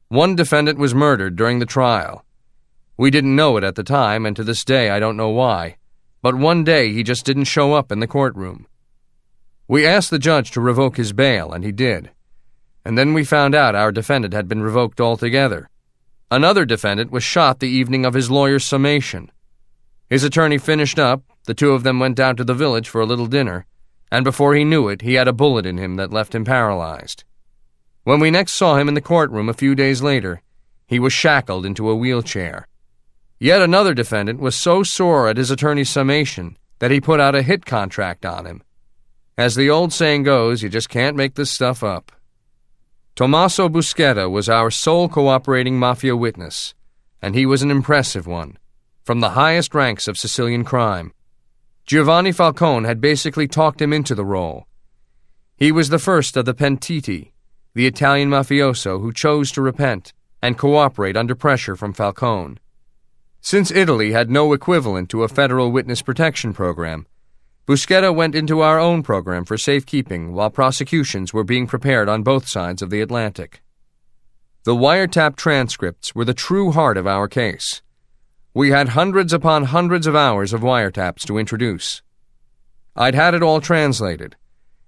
One defendant was murdered during the trial. We didn't know it at the time, and to this day I don't know why, but one day he just didn't show up in the courtroom. We asked the judge to revoke his bail, and he did. And then we found out our defendant had been revoked altogether. Another defendant was shot the evening of his lawyer's summation. His attorney finished up, the two of them went down to the village for a little dinner, and before he knew it, he had a bullet in him that left him paralyzed. When we next saw him in the courtroom a few days later, he was shackled into a wheelchair. Yet another defendant was so sore at his attorney's summation that he put out a hit contract on him. As the old saying goes, you just can't make this stuff up. Tommaso Buscetta was our sole cooperating mafia witness, and he was an impressive one, from the highest ranks of Sicilian crime. Giovanni Falcone had basically talked him into the role. He was the first of the pentiti, the Italian mafioso who chose to repent and cooperate under pressure from Falcone. Since Italy had no equivalent to a federal witness protection program, Buscetta went into our own program for safekeeping while prosecutions were being prepared on both sides of the Atlantic. The wiretap transcripts were the true heart of our case. We had hundreds upon hundreds of hours of wiretaps to introduce. I'd had it all translated,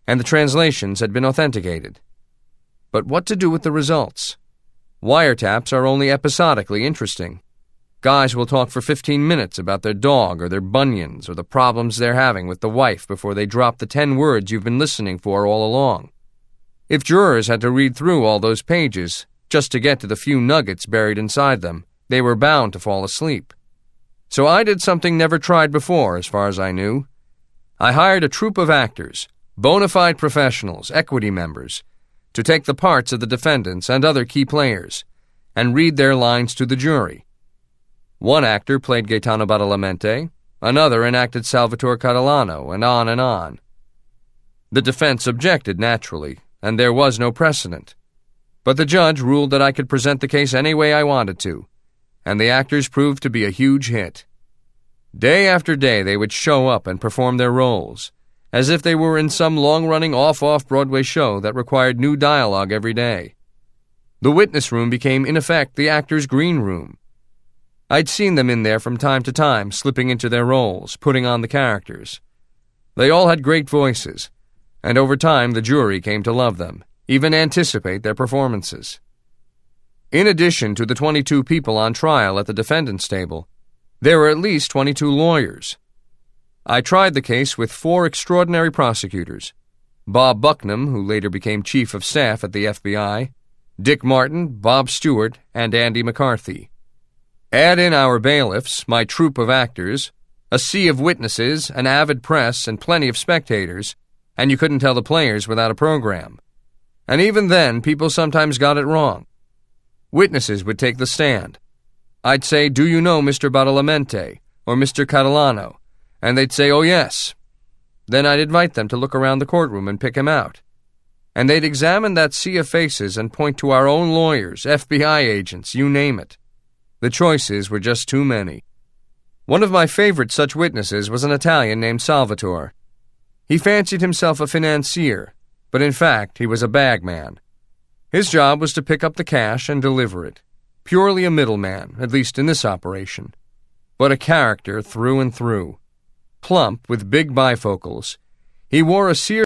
and the translations had been authenticated. But what to do with the results? Wiretaps are only episodically interesting. Guys will talk for 15 minutes about their dog or their bunions or the problems they're having with the wife before they drop the 10 words you've been listening for all along. If jurors had to read through all those pages just to get to the few nuggets buried inside them, they were bound to fall asleep. So I did something never tried before, as far as I knew. I hired a troupe of actors, bona fide professionals, equity members, to take the parts of the defendants and other key players and read their lines to the jury. One actor played Gaetano Badalamenti, another enacted Salvatore Catalano, and on and on. The defense objected, naturally, and there was no precedent. But the judge ruled that I could present the case any way I wanted to, and the actors proved to be a huge hit. Day after day they would show up and perform their roles, as if they were in some long-running off-Broadway show that required new dialogue every day. The witness room became, in effect, the actors' green room. I'd seen them in there from time to time, slipping into their roles, putting on the characters. They all had great voices, and over time the jury came to love them, even anticipate their performances. In addition to the 22 people on trial at the defendant's table, there were at least 22 lawyers. I tried the case with 4 extraordinary prosecutors: Bob Bucknam, who later became chief of staff at the FBI, Dick Martin, Bob Stewart, and Andy McCarthy. Add in our bailiffs, my troupe of actors, a sea of witnesses, an avid press, and plenty of spectators, and you couldn't tell the players without a program. And even then, people sometimes got it wrong. Witnesses would take the stand. I'd say, "Do you know Mr. Badalamenti or Mr. Catalano?" And they'd say, "Oh, yes." Then I'd invite them to look around the courtroom and pick him out. And they'd examine that sea of faces and point to our own lawyers, FBI agents, you name it. The choices were just too many. One of my favorite such witnesses was an Italian named Salvatore. He fancied himself a financier, but in fact he was a bagman. His job was to pick up the cash and deliver it. Purely a middleman, at least in this operation. But a character through and through. Plump, with big bifocals, he wore a sear